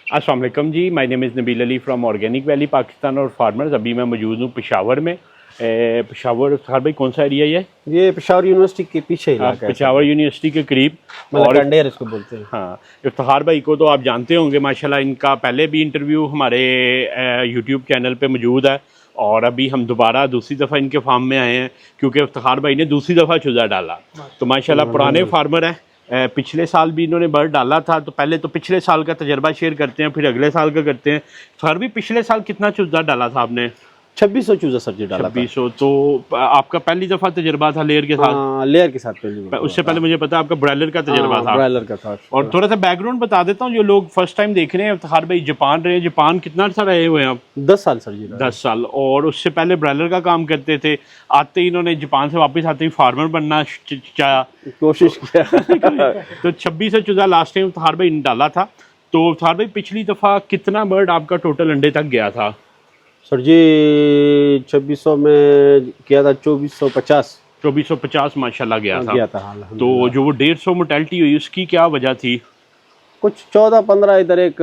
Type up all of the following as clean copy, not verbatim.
अस्सलाम वालेकुम जी, my name is Nabeel Ali from Organic Valley Pakistan और फार्मर्स। अभी मैं मौजूद हूँ पेशावर में। पेशावर इफ्तार भाई कौन सा एरिया ये पेशावर यूनिवर्सिटी के पीछे इलाका है, पेशावर यूनिवर्सिटी के करीब। मतलब और कंडेर इसको बोलते हैं। हाँ, इफ्तार भाई को तो आप जानते होंगे माशाल्लाह, इनका पहले भी इंटरव्यू हमारे यूट्यूब चैनल पे मौजूद है और अभी हम दोबारा दूसरी दफ़ा इनके फार्म में आए हैं क्योंकि इफ्तार भाई ने दूसरी दफ़ा चूज़ा डाला। तो माशाल्लाह पुराने फार्मर हैं। पिछले साल भी इन्होंने बर्ड डाला था, तो पहले तो पिछले साल का तजर्बा शेयर करते हैं, फिर अगले साल का करते हैं। सर भी पिछले साल कितना चूज़ा डाला था आपने? 2600 चूजा सब्जी डाला 2600। तो आपका पहली दफ़ा तजर्बा था लेयर के साथ? लेयर के साथ पहली। उससे पहले मुझे पता आपका ब्रायलर का तजर्बा था। ब्रायलर का था। और थोड़ा सा बैकग्राउंड बता देता हूँ, जो लोग फर्स्ट टाइम देख रहे हैं, इफ्तार भाई जापान रहे हैं। जापान कितना अर्सा रहे हुए हैं आप? 10 साल सर जी। 10 साल। और उससे पहले ब्रायलर का काम करते थे। आते ही इन्होंने जापान से वापस आते ही फार्मर बनना चाहा, कोशिश किया। तो 2600 चूजा लास्ट टाइम इफ्तार भाई ने डाला था। तो इफ्तार भाई पिछली दफ़ा कितना बर्ड आपका टोटल अंडे तक गया था? सर जी 2600 में किया था 2450। 2450 माशाल्लाह गया था। तो तो जो वो 150 मोर्टेलिटी हुई उसकी क्या वजह थी? कुछ 14-15 इधर एक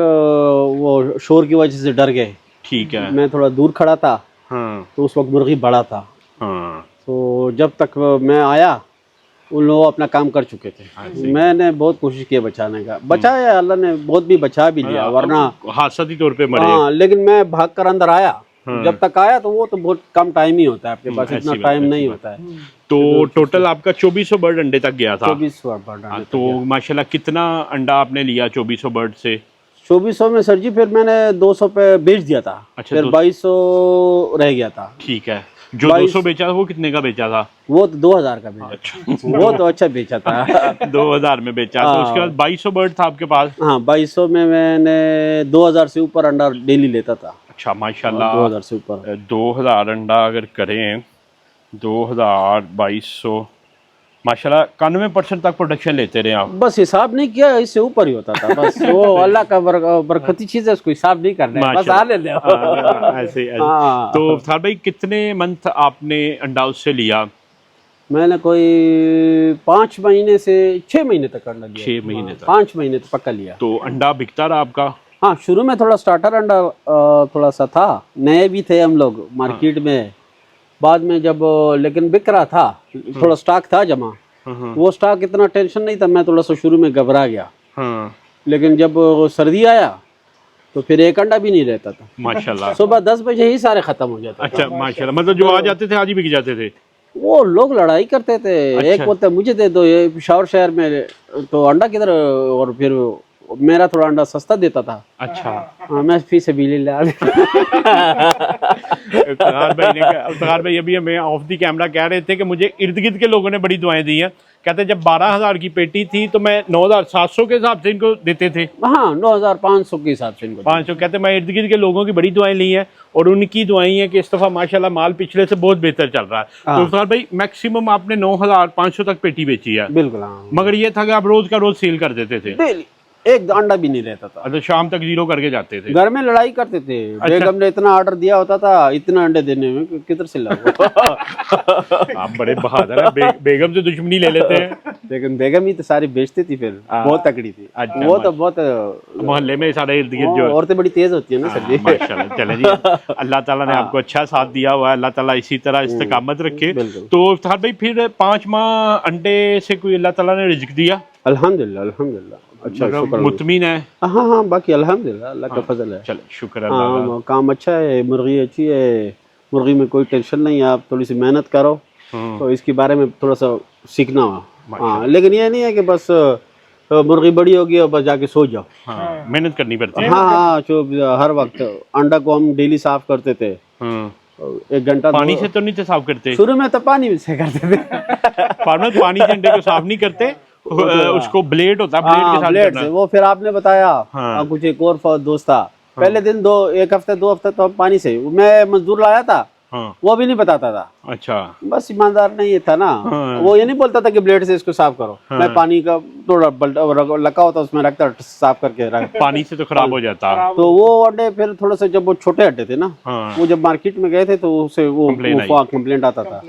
वो शोर की वजह से डर गए। ठीक है। मैं थोड़ा दूर खड़ा था। हाँ तो उस वक्त मुर्गी बड़ा था। हाँ। तो जब तक मैं आया उन लोग अपना काम कर चुके थे। मैंने बहुत कोशिश की बचाने का, बचाया, अल्लाह ने बहुत भी बचा भी लिया, वरना हादसाती तौर पे मरे। हाँ, लेकिन मैं भाग कर अंदर आया। जब तक आया तो वो तो बहुत कम टाइम ही होता है, आपके पास इतना टाइम नहीं होता है। तो टोटल आपका 2400 बर्ड अंडे तक गया था? 2400 बर्ड। तो माशाल्लाह कितना अंडा आपने लिया 2400 बर्ड से? 2400 में सर जी फिर मैंने 200 पे बेच दिया था। अच्छा, फिर 2200 रह गया था। ठीक है। जो 200 बेचा था वो कितने का बेचा था? वो तो 2000 का बेचा। अच्छा। वो तो अच्छा बेचा था। 2000 में बेचा। तो उसके बाद 2200 बर्ड था आपके पास? हाँ, 2200 में मैंने 2000 से ऊपर अंडा डेली लेता था। अच्छा माशाल्लाह। 2000 से ऊपर 2000 अंडा अगर करें, 2000 2200 माशाल्लाह 91% तक प्रोडक्शन लेते रहे आप। बस हिसाब नहीं किया, इससे ऊपर ही होता था। बस वो अल्लाह का बरकती चीज है, उसको हिसाब नहीं करना है, बस आने दो। ऐसे। हाँ। तो इफ्तार भाई कितने मंथ आपने अंडा उससे लिया? मैंने कोई 5 महीने से 6 महीने तक अंडा लिया। 6 महीने तक? 5 महीने तक पक्का लिया। तो अंडा बिकता रहा आपका? हाँ, शुरू में थोड़ा स्टार्टर अंडा थोड़ा सा था, नए भी थे हम लोग मार्केट में। बाद में जब लेकिन बिक रहा था, थोड़ा स्टॉक था जमा। वो स्टॉक इतना टेंशन नहीं था, मैं थोड़ा सा शुरू में घबरा गया। हाँ। लेकिन जब सर्दी आया तो फिर एक अंडा भी नहीं रहता था माशाल्लाह। सुबह 10 बजे ही सारे खत्म हो जाते। अच्छा माशाल्लाह, मतलब जो आ जाते थे आज ही बिक जाते थे? वो लोग लड़ाई करते थे। अच्छा। एक बोलते मुझे दे दो, ये पेशावर शहर में तो अंडा किधर, और फिर मेरा थोड़ा अंडा सस्ता देता था। अच्छा। हाँ, मैं फी से बिल ला। इफ्तार भाई अभी हमें ऑफ दी कैमरा कह रहे थे कि मुझे इर्द गिर्द के लोगों ने बड़ी दुआएं दी हैं। कहते जब 12000 की पेटी थी तो मैं 9700 के हिसाब से इनको देते थे। हाँ, 9500 के हिसाब से इनको 500। कहते मैं इर्द गिर्द के लोगों की बड़ी दुआएं ली हैं और उनकी दुआएं हैं कि इस दफा माशाल्लाह माल पिछले से बहुत बेहतर चल रहा है। तो इफ्तार भाई मैक्सिमम आपने 9500 तक पेटी बेची है? बिल्कुल। हाँ, मगर ये था कि आप रोज का रोज सेल कर देते थे? डेली एक अंडा भी नहीं रहता था। अच्छा, शाम तक जीरो करके जाते थे? घर में लड़ाई करते थे। बेगम ने इतना ऑर्डर दिया होता था, इतना अंडे देने में किधर से लाओ। आप बड़े बहादुर हैं। बेगम से दुश्मनी ले लेते हैं। लेकिन बेगम ही तो सारी बेचती थी, फिर बहुत तकड़ी थी। अच्छा, वो तो बहुत मोहल्ले में सारे इर्द गिर्द जो औरतें बड़ी तेज होती है ना सर जी। माशाल्लाह। चले जी, अल्लाह ताला ने आपको अच्छा साथ दिया हुआ है, अल्लाह ताला इसी तरह इस्तिकामत रखे। तो इफ्तार भाई फिर 5 माह अंडे से कोई अल्लाह ताला ने रिज़्क दिया? अल्हम्दुलिल्लाह, अल्हम्दुलिल्लाह। अच्छा, शुक्र। मुतमिन है? हाँ हाँ, बाकी अल्हम्दुलिल्लाह अल्लाह का फजल है। चलो शुक्र अल्लाह। हाँ, काम अच्छा है, मुर्गी अच्छी है, मुर्गी में कोई टेंशन नहीं है। आप थोड़ी सी मेहनत करो तो इसके बारे में थोड़ा सा सीखना हो। हाँ, लेकिन ये नहीं है कि बस मुर्गी बड़ी होगी और बस जाके सो जाओ। हाँ, मेहनत करनी पड़ती है। हाँ हाँ, जो हर वक्त अंडा को हम डेली साफ करते थे। 1 घंटा पानी से तो नहीं थे साफ करते? शुरू में तो पानी से करते थे। फार्मर पानी से अंडे को साफ नहीं करते, उसको ब्लेड होता है, ब्लेड के साथ ब्लेड करना। से। वो फिर आपने बताया। हाँ। कुछ एक और दोस्त था, पहले दिन 1 हफ्ते 2 हफ्ते तो हम पानी से, मैं मजदूर लाया था। हाँ। वो भी नहीं बताता था। अच्छा। बस ईमानदार नहीं ये था ना। हाँ। वो ये नहीं बोलता था कि ब्लेड से इसको साफ करो। हाँ। मैं पानी का थोड़ा लगा होता उसमें रखता, साफ करके रख। पानी से तो खराब हो जाता। तो वो अंडे फिर थोड़ा सा, जब वो छोटे अंडे थे ना, हाँ। वो जब मार्केट में गए थे तो उसे वो कंप्लेंट आता था।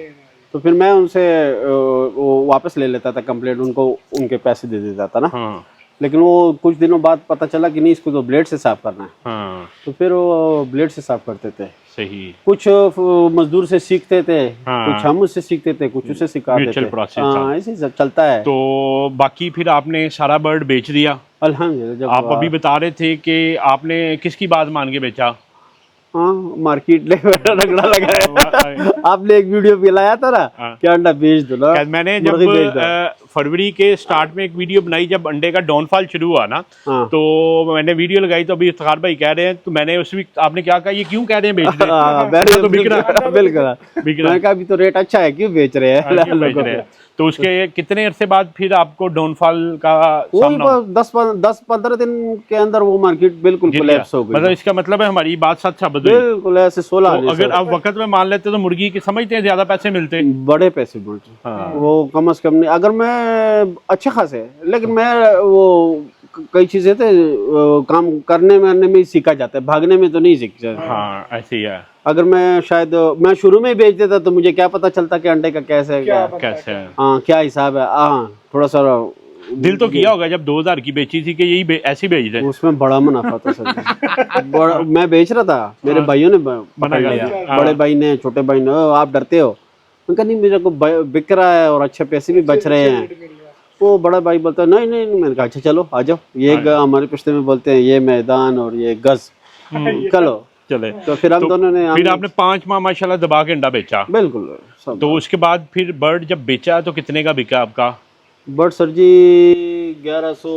तो फिर मैं उनसे वो वापस ले लेता था कंप्लेंट, उनको उनके पैसे दे देता था ना। हाँ। लेकिन वो कुछ दिनों बाद पता चला कि नहीं, इसको तो ब्लेड से साफ करना है। हाँ तो फिर वो ब्लेड से साफ करते थे। सही। कुछ मजदूर से सीखते थे, हाँ। कुछ हम उससे सीखते थे, कुछ उससे सिखाते म्यूचुअल थे। प्रोसेस हाँ, ऐसे ही सब चलता है। तो बाकी फिर आपने सारा बर्ड बेच दिया। अल्हम्दुलिल्लाह। जब आप अभी बता रहे थे कि आपने किसकी बात मान के बेचा? हाँ, मार्केट ले रगड़ा लगाया। आपने एक वीडियो भी लाया था ना हाँ। कि अंडा बेच दो ना, मैंने जब मुर्गी बेच दो। फरवरी के स्टार्ट में एक वीडियो बनाई जब अंडे का डाउनफॉल शुरू हुआ ना, हाँ। तो मैंने वीडियो लगाई तो अभी इफ्तिखार भाई कह रहे हैं, तो मैंने उस वीक आपने क्या कहा, ये क्यों कह रहे हैं बेच दें? हाँ, मैंने तो बिक रहा बिल्कुल बिक रहा मैंने कहा अभी तो रेट अच्छा है, क्यों बेच रहे हैं क्यों बेच लोगों रहे को? हैं? तो उसके कितने अरसे बाद फिर आपको डाउनफॉल का वही सामना हुआ? 10-15 दिन के अंदर वो मार्केट बिल्कुल गिर गया? कोलैप्स हो गई। मतलब इसका मतलब है हमारी बात सच साबित हुई। बिल्कुल ऐसे 16 तो अगर आप वक्त में मान लेते तो मुर्गी की समझते हैं ज्यादा पैसे मिलते। बड़े पैसे बोलते। हाँ। वो कम से कम नहीं, अगर मैं अच्छे खासे, लेकिन मैं वो कई चीजें थे काम करने में ही सीखा जाता है, भागने में तो नहीं सीखा। हाँ ऐसे ही है। अगर मैं शायद मैं शुरू में ही बेच देता तो मुझे क्या पता चलता कि अंडे का कैसे है, कैसे है? हाँ क्या हिसाब है। हाँ, थोड़ा सा दिल तो किया होगा जब 2000 की बेची थी कि यही ऐसी बेच दे। उसमें बड़ा मुनाफा था सर। मैं बेच रहा था, मेरे भाइयों ने पकड़ लिया, बड़े भाई ने, छोटे भाई ने, आप डरते हो? उनका नहीं, मेरे को बिक रहा है और अच्छे पैसे भी बच रहे हैं। वो बड़ा भाई बोलता है नहीं नहीं नहीं। मैंने कहा अच्छा चलो आ जाओ, ये हमारे पिछले में बोलते हैं ये मैदान और ये गज, चलो चले। तो फिर हम दोनों ने फिर आपने 5 माह माशाल्लाह दबा के अंडा बेचा। बिल्कुल सब। तो उसके बाद फिर बर्ड जब बेचा तो कितने का बिका आपका? बर्ड सर जी 1100,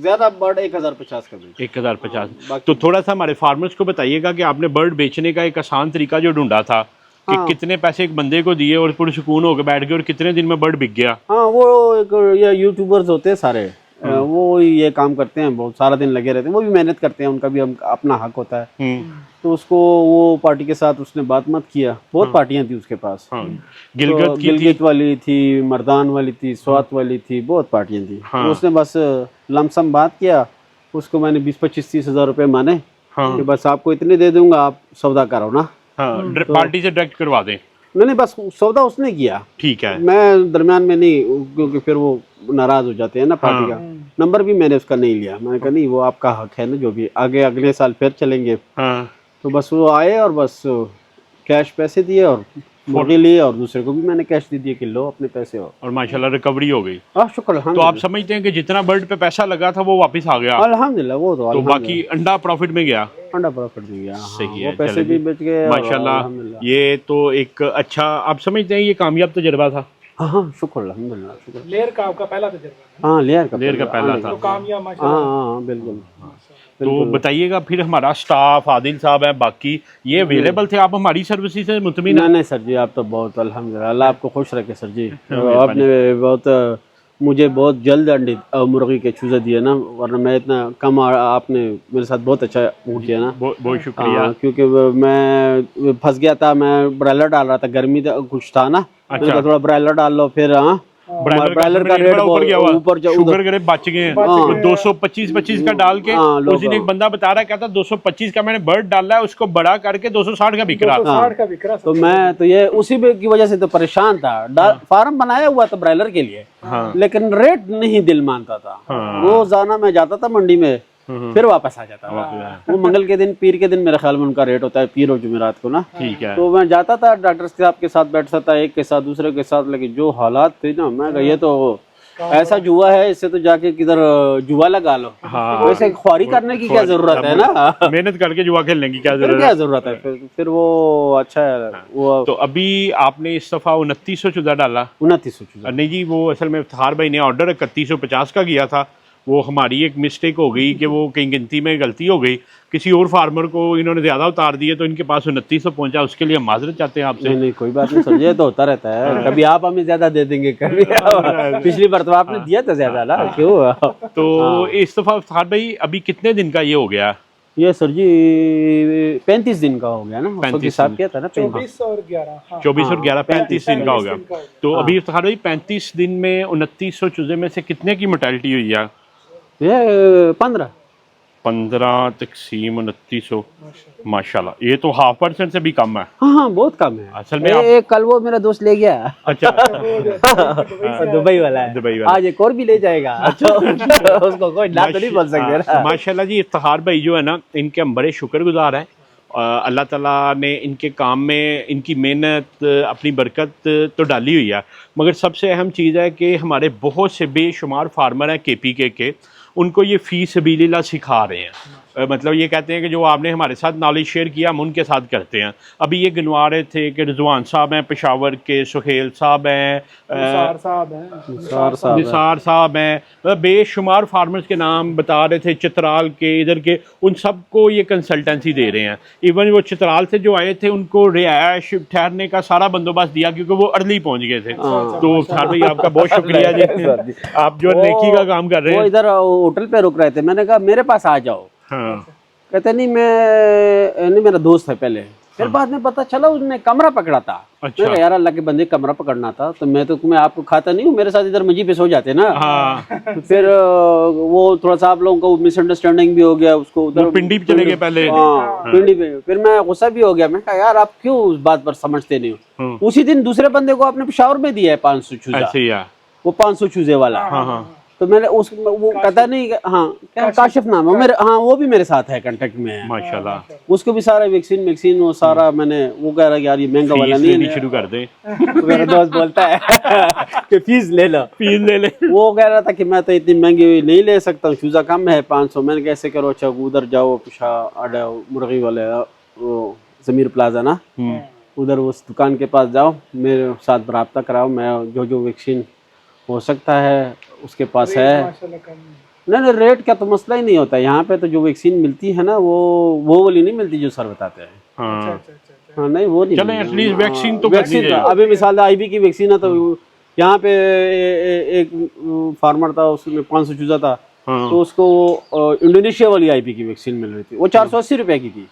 ज्यादा बर्ड 1050 का बेचा। 1050। तो थोड़ा सा हमारे फार्मर्स को बताइएगा कि आपने बर्ड बेचने का एक आसान तरीका जो ढूंढा था कि कितने पैसे एक बंदे को दिए और पूरे सुकून होकर बैठ गए और कितने दिन में बर्ड बिक गया? हाँ, वो एक ये यूट्यूबर्स होते हैं सारे, वो ये काम करते हैं, बहुत सारा दिन लगे रहते हैं, वो भी मेहनत करते हैं, उनका भी अपना हक होता है। तो उसको वो पार्टी के साथ उसने बात मत किया, बहुत पार्टियां थी उसके पास। गिलगित तो की थी, गिलगित वाली थी, मर्दान वाली थी, स्वात वाली थी, बहुत पार्टियां थी। तो उसने बस लमसम बात किया, उसको मैंने 20-25-30 हज़ार रुपये माने कि बस आपको इतने दे दूंगा, आप सौदा करो ना। पार्टी से डायरेक्ट करवा दें। नहीं, बस सौदा उसने किया, ठीक है। मैं दरमियान में नहीं, क्योंकि फिर वो नाराज हो जाते हैं ना पार्टी का। नंबर भी मैंने उसका नहीं लिया, मैंने कहा नहीं, वो आपका हक है ना, जो भी आगे अगले साल फिर चलेंगे। तो बस वो आए और बस कैश पैसे दिए और मुर्गी लिए, और दूसरे को भी मैंने कैश दे दिए कि लो अपने पैसे हो। और माशाल्लाह रिकवरी हो गई। शुक्र। तो आप समझते हैं कि जितना बर्ड पे पैसा लगा था वो वापस आ गया? अल्हम्दुलिल्लाह। वो तो बाकी अंडा प्रॉफिट में गया। अंडा प्रॉफिट में गया। सही है, वो पैसे भी बच गए माशाल्लाह। ये तो एक अच्छा, आप समझते हैं ये कामयाब तजुर्बा था। हाँ शुक्र, अल्हम्दुलिल्लाह शुक्र। लेयर का आपका पहला तजुर्बा? हाँ, लेयर का पहला था। तो कामयाब माशाल्लाह। हाँ बिल्कुल। तो बताइएगा फिर हमारा स्टाफ आदिल साहब है, बाकी ये अवेलेबल थे, आप हमारी सर्विस से मुतमिन हैं? नहीं सर जी, आप तो बहुत अल्हम्दुलिल्लाह, अल्लाह आपको खुश रखे सर जी। आपने बहुत मुझे बहुत जल्द अंडे मुर्गी के चूजे दिए ना, वरना मैं इतना कम, आपने मेरे साथ बहुत अच्छा मूड किया ना, बहुत शुक्रिया। क्योंकि मैं फंस गया था, मैं ब्रायलर डाल रहा था, गर्मी कुछ था ना, अच्छा। थोड़ा ब्रायलर डाल लो, फिर ब्रायलर का रेट ऊपर शुगर के बच गए हैं। 225 का डाल के उस दिन एक बंदा बता रहा है, कहता 225 का मैंने बर्ड डाला है, उसको बड़ा करके 260 का बिक रहा। 260 का बिक रहा। तो मैं तो ये उसी की वजह से तो परेशान था। फार्म बनाया हुआ था ब्रायलर के लिए, लेकिन रेट नहीं दिल मानता था। रोजाना मैं जाता था मंडी में, फिर वापस आ जाता था। वो मंगल के दिन, पीर के दिन मेरे ख्याल में उनका रेट होता है, पीर और जुमेरात को ना। ठीक है। तो मैं जाता था, डॉक्टर साहब के साथ बैठता था, एक के साथ दूसरे के साथ, लेकिन जो हालात थे ना, मैं ये तो ऐसा जुआ है, इससे तो जाके किधर जुआ लगा लो। वैसे ख्वारी करने की क्या जरूरत है ना, मेहनत करके जुआ खेलने की क्या जरूरत है। फिर वो अच्छा है वो। तो अभी आपने इस दफा 2900 चूजा डाला? 2900 चूजा नहीं जी, वो असल में इफ्तिखार भाई ने ऑर्डर 3150 का किया था, वो हमारी एक मिस्टेक हो गई कि वो कहीं गिनती में गलती हो गई, किसी और फार्मर को इन्होंने ज्यादा उतार दिए तो इनके पास 2900 पहुंचा, उसके लिए हम माजरत चाहते हैं आपसे। नहीं कोई बात नहीं सर, ये तो होता रहता है, कभी आप हमें ज्यादा दे देंगे, कभी पिछली बार तो आपने दिया था ज्यादा ना, क्यों? तो इस दफा इफ्तिखार भाई अभी कितने दिन का ये हो गया? ये सर जी 35 दिन का हो गया ना, 35 साहब किया था ना, 24 और 11। 24 और 11 35 दिन का हो गया। तो अभी इफ्तिखार भाई 35 दिन में 2900 चूजे में से कितने की मोर्टेलिटी हुई है? ये 15 15 तकसीम 2900 माशाल्लाह, ये तो 0.5% से भी कम है। हाँ बहुत कम है। असल में एक कल वो मेरा दोस्त ले गया। अच्छा दुबई वाला है, दुबई वाला। आज एक और भी ले जाएगा। उसको कोई ना तो नहीं बोल सकते ना। माशाल्लाह जी, इफ्तिखार भाई जो है ना, इनके हम बड़े शुक्रगुजार हैं। अल्लाह ताला ने इनके काम में इनकी मेहनत अपनी बरकत तो डाली हुई है, मगर सबसे अहम चीज़ है कि हमारे बहुत से बेशुमार फार्मर हैं KPK के, उनको ये फ़ी सबीलिल्लाह सिखा रहे हैं। मतलब ये कहते हैं कि जो आपने हमारे साथ नॉलेज शेयर किया हम उनके साथ करते हैं। अभी ये गिनवा रहे थे कि रिजवान साहब हैं पेशावर के, सुहेल साहब हैं, निसार साहब हैं, निसार साहब हैं, मतलब बेशुमार फार्मर्स के नाम बता रहे थे, चित्राल के, इधर के, उन सबको ये कंसल्टेंसी दे रहे हैं। इवन वो चित्राल से जो आए थे उनको रिहायश ठहरने का सारा बंदोबस्त दिया, क्योंकि वो अर्ली पहुंच गए थे। तो इफ्तिखार भाई आपका बहुत शुक्रिया जी, आप जो नेकी का काम कर रहे वो हैं। इधर होटल पे रुक रहे थे, मैंने कहा मेरे पास आ जाओ। हाँ कहते नहीं, मैं नहीं, मेरा दोस्त है पहले। फिर बाद में पता चला उसने कमरा पकड़ा था। अच्छा। मैं यार अल्लाह के बंदे, कमरा पकड़ना था तो मैं आपको खाता नहीं हूँ, मेरे साथ इधर मजी पे सो जाते ना। हाँ तो फिर वो थोड़ा सा आप लोगों को मिसअंडरस्टैंडिंग भी हो गया, उसको उधर पिंडी पे चले गए पहले। हाँ पिंडी पे। फिर मैं गुस्सा भी हो गया, मैं कहा यार आप क्यों उस बात पर समझते नहीं हो। उसी दिन दूसरे बंदे को आपने पेशावर में दिया है 500 चूजा, ऐसे ही है। वो 500 चूजे वाला। हाँ हाँ तो मैंने वो कहता नहीं, हाँ क्या काशिफ नाम है मेरे, हाँ वो भी मेरे साथ है, कांटेक्ट में है। माशाल्लाह, उसको भी सारा वैक्सीन वो सारा मैंने, वो कह रहा है यार ये महंगा वाला फीस नहीं लेनी है। शुरू कर दे। तो मेरा दोस्त बोलता है कि फीस ले लो, फीस ले ले। वो कह रहा था कि मैं तो इतनी महंगी नहीं ले सकता हूँ, चूजा कम है 500। मैंने कैसे करो, अच्छा उधर जाओ पिछा अड्डा मुर्गी वाले, वो जमीर प्लाजा ना, उधर उस दुकान के पास जाओ, मेरे साथ रब्ता कराओ, मैं जो वैक्सीन हो सकता है उसके पास है। नहीं रेट का तो मसला ही नहीं होता यहाँ पे। तो जो वैक्सीन मिलती है ना, वो वाली नहीं मिलती जो सर बताते हैं। हाँ हाँ नहीं वो नहीं। चलें एटलीस्ट वैक्सीन तो वैक्सीन अभी मिसाल IB की वैक्सीन है, तो यहाँ पे एक फार्मर था, उसमें 500 चूजा था। तो उसको इंडोनेशिया वाली IB की वैक्सीन मिल रही थी, वो 480 रुपए की थी।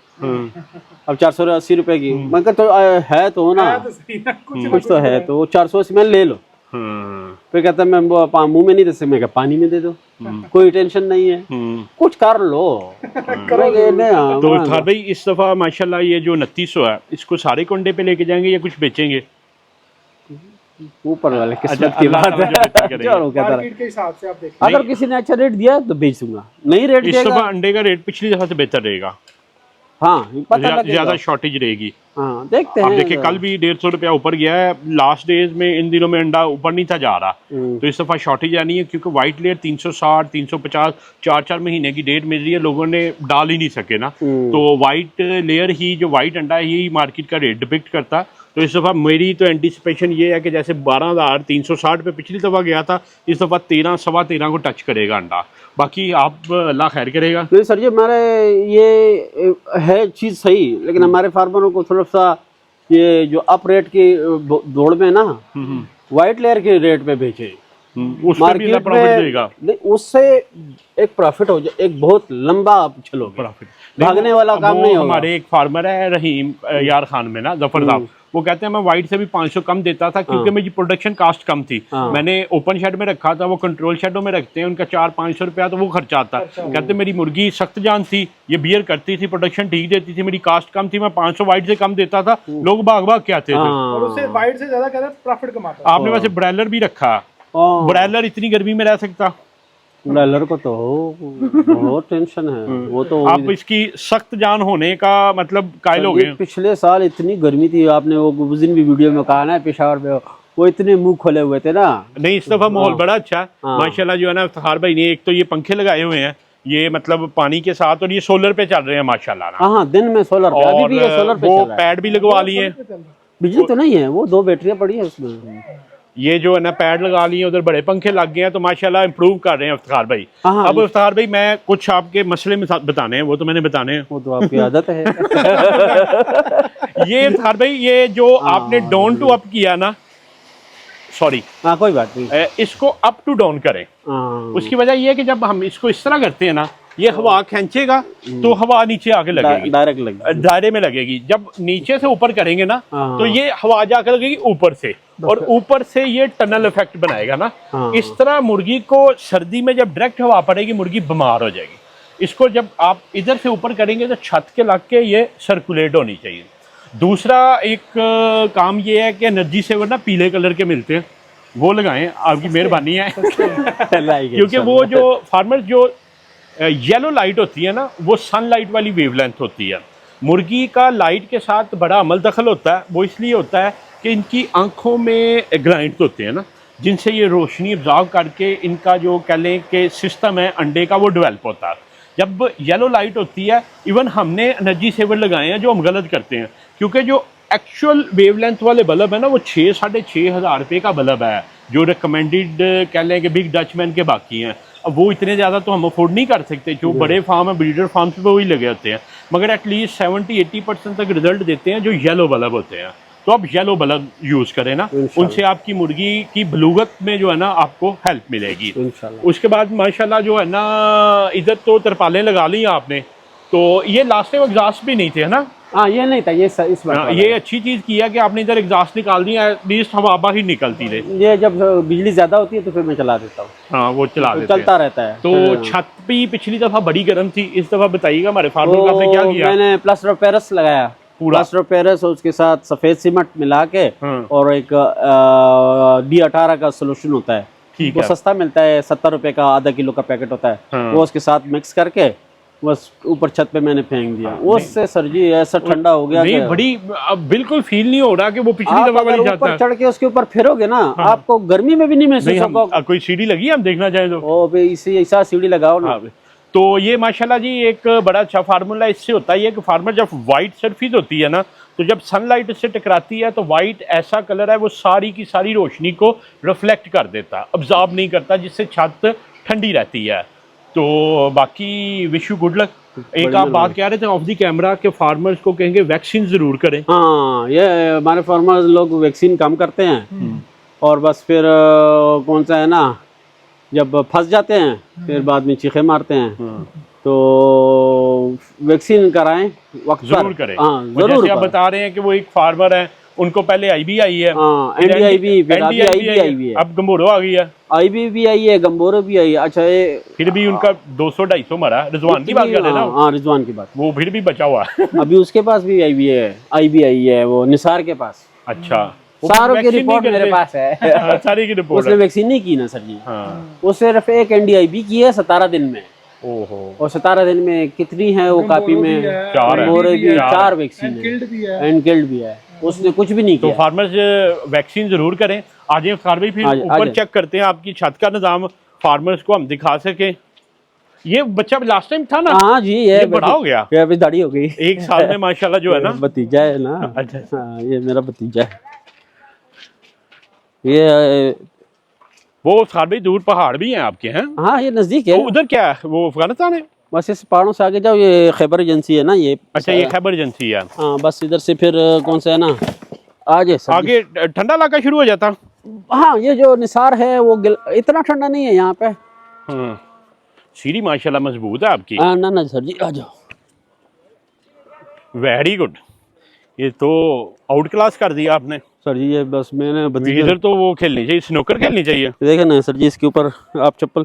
अब 480 रुपए की, मैं कहता तो है तो ना, कुछ तो है, तो वो 480 में ले लो। फिर कहता मैं मुंह में नहीं दे सकता, मैं पानी में दे दो, कोई टेंशन नहीं है, कुछ कर लो। तो इफ्तिखार भाई इस दफा माशाल्लाह ये जो 2900 है, इसको सारे कुंडे पे लेके जाएंगे या कुछ बेचेंगे? ऊपर वाले किस्मत की बात है। मार्केट के हिसाब से आप देखिए, अगर किसी ने अच्छा रेट दिया तो बेच दूंगा, नहीं रेट इस दफा अंडे का रेट पिछली दफा से बेहतर रहेगा। हाँ पता लगेगा, ज्यादा शॉर्टेज रहेगी। हाँ देखते हैं। अब देखिए कल भी 150 रुपया ऊपर गया है, लास्ट डेज में इन दिनों में अंडा ऊपर नहीं था जा रहा। तो इस दफा शॉर्टेज आनी है, क्योंकि व्हाइट लेयर 360 350 4 महीने की डेट मिल रही है, लोगों ने डाल ही नहीं सके ना। तो व्हाइट लेयर ही, जो व्हाइट अंडा है, यही मार्केट का रेट डिपिक्ट करता। तो इस दफ़ा मेरी तो एंटिसिपेशन ये है कि जैसे 12,360 पे पिछली दफ़ा गया था, इस दफ़ा 13 सवा 13 को टच करेगा अंडा। बाकी आप अल्लाह खैर करेगा। नहीं सर जी, हमारे ये है चीज़ सही, लेकिन हमारे फार्मरों को थोड़ा सा ये जो अप रेट की दौड़ में ना, वाइट लेयर के रेट पे बेचे, मार्केट में उससे एक प्रॉफिट हो जाए, एक बहुत लंबा चलो प्रॉफिट, भागने वाला काम नहीं होगा। हमारे एक फार्मर है रहीम यार खान में ना, जफर साहब, वो कहते हैं मैं वाइट से भी 500 कम देता था, क्योंकि मेरी प्रोडक्शन कास्ट कम थी। मैंने ओपन शेड में रखा था, वो कंट्रोल शेडों में रखते हैं, उनका 400-500 रुपया तो वो खर्चा आता। कहते मेरी मुर्गी सख्त जान थी, ये बियर करती थी, प्रोडक्शन ठीक देती थी, मेरी कास्ट कम थी, मैं 500 वाइट से कम देता था, लोग भाग भाग के आते थे। और उससे वाइट से ज्यादा कहते हैं प्रॉफिट कमाता। आपने वैसे ब्रायलर भी रखा, ब्रायलर इतनी गर्मी में रह सकता? ब्रायलर को तो बहुत टेंशन है, वो तो आप इसकी सख्त जान होने का मतलब कायल हो गए। पिछले साल इतनी गर्मी थी, आपने वो उस दिन भी वीडियो में कहा ना, पेशावर में वो इतने मुंह खोले हुए थे ना। नहीं इस दफा माहौल बड़ा अच्छा माशाल्लाह, जो है ना इफ्तिखार भाई ने एक तो ये पंखे लगाए हुए हैं, ये मतलब पानी के साथ, और ये सोलर पे चल रहे हैं माशाल्लाह ना। हाँ दिन में सोलर पे, अभी भी ये सोलर पे वो पैड भी लगवा लिए, बिजली तो नहीं है, वो 2 बैटरियां पड़ी है उसमें, ये जो है ना पैड लगा लिए, उधर बड़े पंखे लग गए हैं, तो माशाल्लाह इंप्रूव कर रहे हैं इफ्तिखार भाई। अब इफ्तिखार भाई मैं कुछ आपके मसले में बताने हैं, वो तो मैंने बताने हैं, वो तो आपकी आदत है। ये इफ्तिखार भाई, ये जो आपने डाउन टू अप किया ना, सॉरी हाँ कोई बात नहीं, इसको अप टू डाउन करें। उसकी वजह ये है कि जब हम इसको इस तरह करते हैं ना, ये हवा खींचेगा तो हवा नीचे आके लगेगी, डायरेक्ट लगेगी, दायरे में लगेगी। जब नीचे से ऊपर करेंगे ना, तो ये हवा जाकर लगेगी ऊपर से, और ऊपर से ये टनल इफेक्ट बनाएगा ना। इस तरह मुर्गी को सर्दी में जब डायरेक्ट हवा पड़ेगी, मुर्गी बीमार हो जाएगी। इसको जब आप इधर से ऊपर करेंगे तो छत के लग के ये सर्कुलेट होनी चाहिए। दूसरा एक काम ये है कि एनर्जी सेवर ना पीले कलर के मिलते हैं, वो लगाएं, आपकी मेहरबानी है। क्योंकि वो जो फार्मर जो येलो लाइट होती है ना, वो सनलाइट वाली वेवलेंथ होती है। मुर्गी का लाइट के साथ बड़ा अमल दखल होता है, वो इसलिए होता है कि इनकी आंखों में ग्लैंड्स होते हैं ना, जिनसे ये रोशनी ऑब्जॉर्व करके इनका जो कह लें कि सिस्टम है अंडे का, वो डेवलप होता है। जब येलो लाइट होती है, इवन हमने एनर्जी सेवर लगाए हैं जो हम गलत करते हैं, क्योंकि जो एक्चुअल वेवलेंथ वाले बल्ब है ना, वो 6-6.5 हज़ार रुपये का बल्ब है, जो रिकमेंडेड कह लें कि बिग डचमैन के बाकी हैं। अब वो इतने ज़्यादा तो हम अफोर्ड नहीं कर सकते, जो बड़े फार्म है, ब्रीडर फार्म्स पे वही लगे होते हैं, मगर एटलीस्ट 70-80% तक रिजल्ट देते हैं जो येलो बल्ब होते हैं। तो आप येलो बल्ब यूज़ करें ना, उनसे आपकी मुर्गी की बलूगत में जो है ना आपको हेल्प मिलेगी। उसके बाद माशाल्लाह जो है ना, इधर तो तरपालें लगा ली आपने, तो ये लास्ट टाइम एग्जॉस्ट भी नहीं थे, है ना? हाँ, ये नहीं था, ये इस बार ये अच्छी चीज़ की है कि आपने इधर एग्जॉस्ट निकाल दिया, एटलीस्ट हवा बाहर निकलती रहे। ये जब बिजली ज्यादा होती है तो फिर मैं चला देता हूँ। हाँ, वो चला देते चलता रहता है। तो छत भी पिछली दफा बड़ी गर्म थी, इस दफा बताइएगा हमारे फार्मर को आपने क्या किया? मैंने प्लास्टर ऑफ पेरिस लगाया, प्लास्टर ऑफ पेरिस, और उसके साथ सफेद सीमेंट मिला के, और एक D18 का सोल्यूशन होता है, वो सस्ता मिलता है, 70 रुपए का आधा किलो का पैकेट होता है, वो उसके साथ मिक्स करके बस ऊपर छत पे मैंने फेंक दिया। उससे सर जी ऐसा ठंडा हो गया नहीं, बड़ी अब बिल्कुल फील नहीं हो रहा कि वो पिछली दफा वाली छत ऊपर चढ़ के उसके ऊपर फिरोगे ना, आपको गर्मी में भी नहीं महसूस होगा। कोई सीढ़ी लगी है, हम देखना चाहें तो? ओ भाई, इसी ऐसा सीढ़ी लगाओ ना। तो ये माशाल्लाह जी एक बड़ा अच्छा फार्मूला इससे होता है कि फार्मर जब वाइट सरफेस होती है ना, तो जब सनलाइट इससे टकराती है तो वाइट ऐसा कलर है, वो सारी की सारी रोशनी को रिफ्लेक्ट कर देता, अब्जॉर्ब नहीं करता, जिससे छत ठंडी रहती है। तो बाकी विश यू गुड लक। एक आप बात कह रहे थे ऑफ द कैमरा के फार्मर्स को कहेंगे वैक्सीन जरूर करें। हाँ, ये हमारे फार्मर्स लोग वैक्सीन कम करते हैं, और बस फिर कौन सा है ना, जब फंस जाते हैं फिर बाद में चीखे मारते हैं। तो वैक्सीन कराएं वक्त जरूर करें। हाँ, जरूर। आप बता रहे हैं कि वो एक फार्मर है, उनको पहले आईबी आई है, NDIB, फिर अभी IB आई है, अब गंबोरो आ गई है, IB भी आई है, गंबोरो भी आई है। अच्छा, ये फिर भी उनका 200-250 मरा। रिजवान की बात कर रहे हैं ना? हाँ, रिजवान की बात, वो फिर भी बचा हुआ है। अभी उसके पास भी IB आई है, वो निसार के पास। अच्छा, सारों की रिपोर्ट मेरे पास है। सारी की रिपोर्ट। उसने वैक्सीन नहीं की ना सर जी। हाँ। वो सिर्फ एक NDIB की है 17 दिन में। ओहो। और 17 दिन में कितनी है वो कापी में? 4 वैक्सीन है, एनकिल्ड भी है, उसने कुछ भी नहीं किया। तो फार्मर्स वैक्सीन जरूर करें। आज फार्मर फिर ऊपर चेक करते हैं आपकी छत का निजाम, फार्मर्स को हम दिखा सके। ये बच्चा लास्ट टाइम था ना? हाँ जी, ये बड़ा हो गया, ये अभी दाढ़ी हो गई, 1 साल में माशाल्लाह जो है ना। भतीजा है ना। अच्छा। हाँ, ये मेरा भतीजा है। ये वो सारे दूर पहाड़ भी हैं आपके हैं? हाँ, ये नजदीक है। उधर क्या है, वो अफगानिस्तान है? बस इस पहाड़ों से आगे जाओ, ये खैबर एजेंसी है ना, ये। अच्छा, ये खैबर एजेंसी है। हाँ, बस इधर से फिर कौन सा है ना, आगे ठंडा इलाका शुरू हो जाता। हाँ, ये जो निसार है वो इतना ठंडा नहीं है यहाँ पे। सीढ़ी माशाल्लाह मजबूत है आपकी। ना ना सर जी, आ जाओ। वेरी गुड, ये तो आउट क्लास कर दिया आपने सर जी। ये बस मैंने इधर तो वो खेलनी चाहिए, स्नूकर खेलनी चाहिए। देखे ना सर जी, इसके ऊपर आप चप्पल।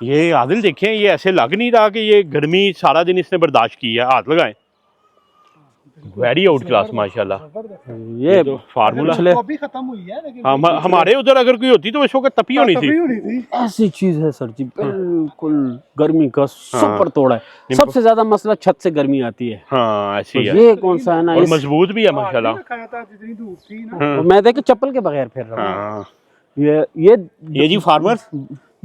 ये आदिल देखें, ये ऐसे लग नहीं रहा कि ये गर्मी सारा दिन इसने बर्दाश्त की है। हाथ लगाएं, वेरी आउट क्लास माशाल्लाह। ये तो फार्मूला अभी खत्म हुई है, लेकिन हमारे उधर अगर कोई होती तो इस वक्त तपी होनी थी। ऐसी चीज है सर जी, बिल्कुल गर्मी का सुपर तोड़ा है। सबसे ज्यादा मसला छत से गर्मी आती है। हाँ, ऐसी है। ये कौन सा है ना, और मजबूत भी है माशाल्लाह। जितनी धूप थी ना, मैं देख चप्पल के बगैर फिर रहा हूँ। ये जी फार्मर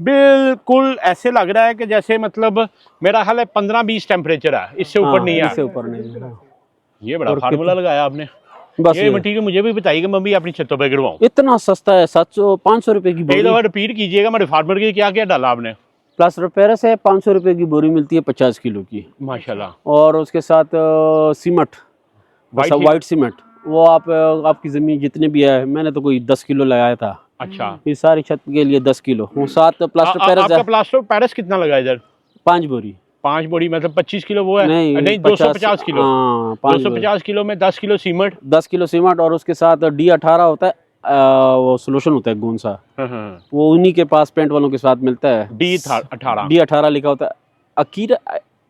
बिल्कुल ऐसे लग रहा है कि जैसे मतलब मेरा ख्याल है 15-20 टेम्परेचर है, इससे ऊपर नहीं है। इससे ऊपर नहीं। ये बड़ा फार्मूला लगाया आपने। बस ये मटीरियल मुझे भी बताइएगा, मैं भी अपनी छतों पे गिरवाऊं। इतना सस्ता है, 700-500 रुपए की बोरी। एक दफा रिपीट कीजिएगा, हमारे फार्मर के क्या क्या डाला आपने? प्लास्टर ऑफ पेरिस है, 500 रुपए की बोरी मिलती है 50 किलो की माशाल्लाह। और उसके साथ सीमेंट, वाइट सीमेंट, वो आपकी जमीन जितने भी है, मैंने तो कोई 10 किलो लगाया था। अच्छा, ये सारी छत के लिए 10 किलो। वो साथ प्लास्टर पेरिस आपका प्लास्टर पेरिस कितना लगा इधर? 5 बोरी। 5 बोरी मतलब 25 किलो वो है? नहीं 250 किलो। 250 किलो में 10 किलो सीमेंट, 10 किलो सीमेंट, और उसके साथ D18 होता है, वो सोल्यूशन होता है गोंद सा, हाँ, वो उन्हीं के पास पेंट वालों के साथ मिलता है। D18 लिखा होता है। अकीरा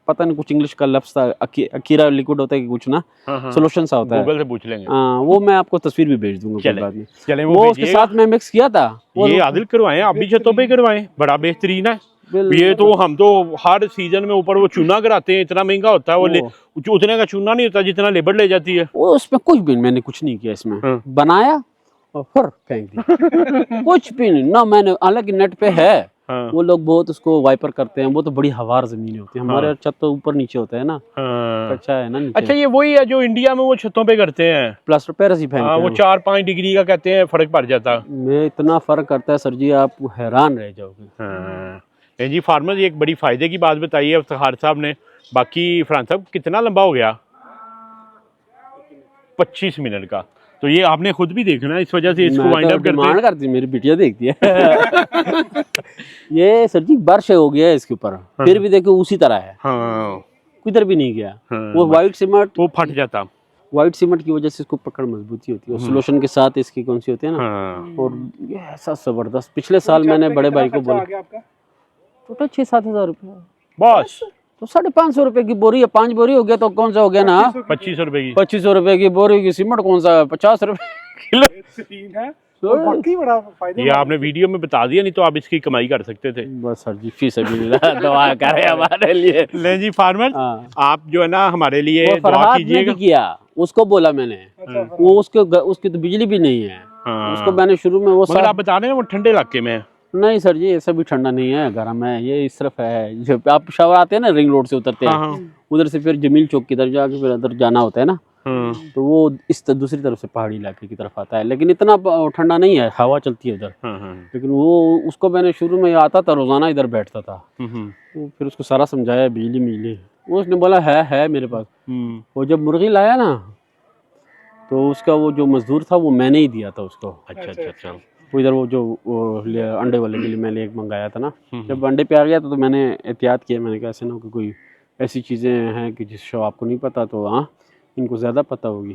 पता नहीं कुछ इंग्लिश का लफ्ज था, अकीरा लिक्विड होता है कि कुछ ना, सोल्यूशन सा होता है। गूगल से पूछ लेंगे। वो मैं आपको तस्वीर भी भेज दूंगा कोई बात नहीं। चलें वो उसके साथ में मिक्स किया था। ये आदिल करवाएं, आप भी छतों पे करवाएं, बड़ा बेहतरीन है ये। तो हम तो हर सीजन में ऊपर वो चूना कराते हैं, इतना महंगा होता है वो, उतने का चूना नहीं होता जितना लेबर ले जाती है। वो उसमें कुछ भी मैंने कुछ नहीं किया इसमें, बनाया और फिर फेंक दिया। कुछ भी नहीं ना मैंने, हालांकि नेट पे है। वो लोग बहुत उसको वाइपर करते हैं, वो तो बड़ी हवार जमीन होती है। हमारे छत तो ऊपर नीचे होता है ना, अच्छा है ना नीचे। अच्छा, ये वही है जो इंडिया में वो छतों पे करते हैं, प्लास्टर पेरिस ही फेंकते हैं। वो 4-5 डिग्री का कहते हैं, फर्क पड़ जाता। मैं इतना फर्क करता है सर जी, आप हैरान रह जाओगे। जी फार्मर, ये एक बड़ी फायदे की बात बताई है इफ्तिखार साहब ने। बाकी फरहान साहब, कितना लंबा हो गया? 25 मिनट का। तो ये आपने खुद भी देखना है, इस वजह से इसको वाइंड अप करती है, मेरी बिटिया देखती है। ये सर जी बारिश हो गया है इसके ऊपर, फिर भी देखो उसी तरह है, किधर भी नहीं गया। वो व्हाइट सीमेंट वो फट जाता, व्हाइट सीमेंट की वजह से इसको पकड़ मजबूती होती है, और सोल्यूशन के साथ इसकी कौन सी होती है ना। और ये ऐसा जबरदस्त, पिछले साल मैंने बड़े भाई को बोला, टोटल 6-7 हज़ार रुपये बस, तो 550 रुपए की बोरी है, 5 बोरी हो गया तो कौन सा हो गया ना 2500 रुपए की। 2500 रुपए की बोरी की सीमेंट कौन सा 50 रुपए किलो है। और बाकी बड़ा फायदा ये आपने वीडियो में बता दिया, नहीं तो आप इसकी कमाई कर सकते थे। बस सर जी, फीस दुआ करें हमारे लिए। ले जी फार्मर, आप जो है ना हमारे लिए दुआ कीजिएगा। किया उसको बोला मैंने, वो उसकी तो बिजली भी नहीं है, उसको मैंने शुरू में वो मगर आप बता रहे हैं वो ठंडे इलाके में है। नहीं सर जी, ऐसा भी ठंडा नहीं है, गर्म है। ये इस तरफ है, जो आप शावर आते हैं ना, रिंग रोड से उतरते हैं, उधर से फिर जमील चौक की तरफ जाके फिर उधर जाना होता है ना, तो वो इस दूसरी तरफ से पहाड़ी इलाके की तरफ आता है। लेकिन इतना ठंडा नहीं है, हवा चलती है उधर। लेकिन वो उसको मैंने शुरू में आता था, रोजाना इधर बैठता था, तो फिर उसको सारा समझाया बिजली मिली, उसने बोला है मेरे पास। वो जब मुर्गी लाया ना, तो उसका वो जो मजदूर था वो मैंने ही दिया था उसको। अच्छा। वो इधर वो जो अंडे वाले के लिए मैंने एक मंगाया था ना, जब अंडे पे आ गया तो मैंने एहतियात किया, मैंने कहा ऐसे ना कि कोई ऐसी चीज़ें हैं कि जिसको आपको नहीं पता, तो इनको ज़्यादा पता होगी।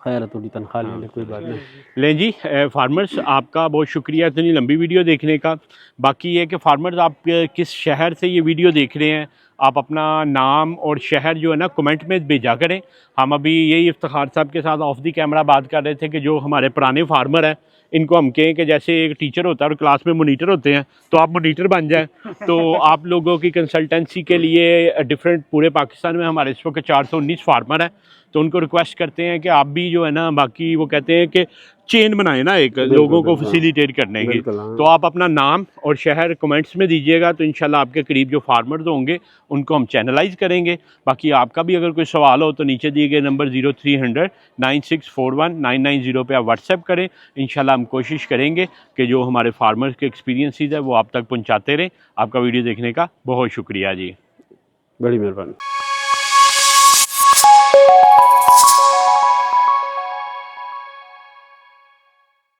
खैर थोड़ी तनख्वाह ले ले, कोई बात नहीं। लें जी फार्मर्स, आपका बहुत शुक्रिया इतनी लंबी वीडियो देखने का। बाकी ये कि फार्मर्स, आप किस शहर से ये वीडियो देख रहे हैं, आप अपना नाम और शहर जो है ना कमेंट में भेजा करें। हम अभी यही इफ्तिखार साहब के साथ ऑफ दी कैमरा बात कर रहे थे कि जो हमारे पुराने फार्मर हैं, इनको हम कहें कि जैसे एक टीचर होता है और क्लास में मोनीटर होते हैं, तो आप मोनीटर बन जाएं। तो आप लोगों की कंसल्टेंसी के लिए डिफरेंट पूरे पाकिस्तान में हमारे इस वक्त 419 फार्मर हैं, तो उनको रिक्वेस्ट करते हैं कि आप भी जो है ना, बाकी वो कहते हैं कि चेन बनाए ना एक, लोगों को फैसिलिटेट करने की। तो आप अपना नाम और शहर कमेंट्स में दीजिएगा, तो इंशाल्लाह आपके करीब जो फार्मर्स होंगे उनको हम चैनलाइज करेंगे। बाकी आपका भी अगर कोई सवाल हो तो नीचे दिए गए नंबर 0300 9641 990 पे आप व्हाट्सएप करें। इंशाल्लाह हम कोशिश करेंगे कि जो हमारे फार्मर्स के एक्सपीरियंसेस है वो आप तक पहुँचाते रहें। आपका वीडियो देखने का बहुत शुक्रिया जी, बड़ी मेहरबानी।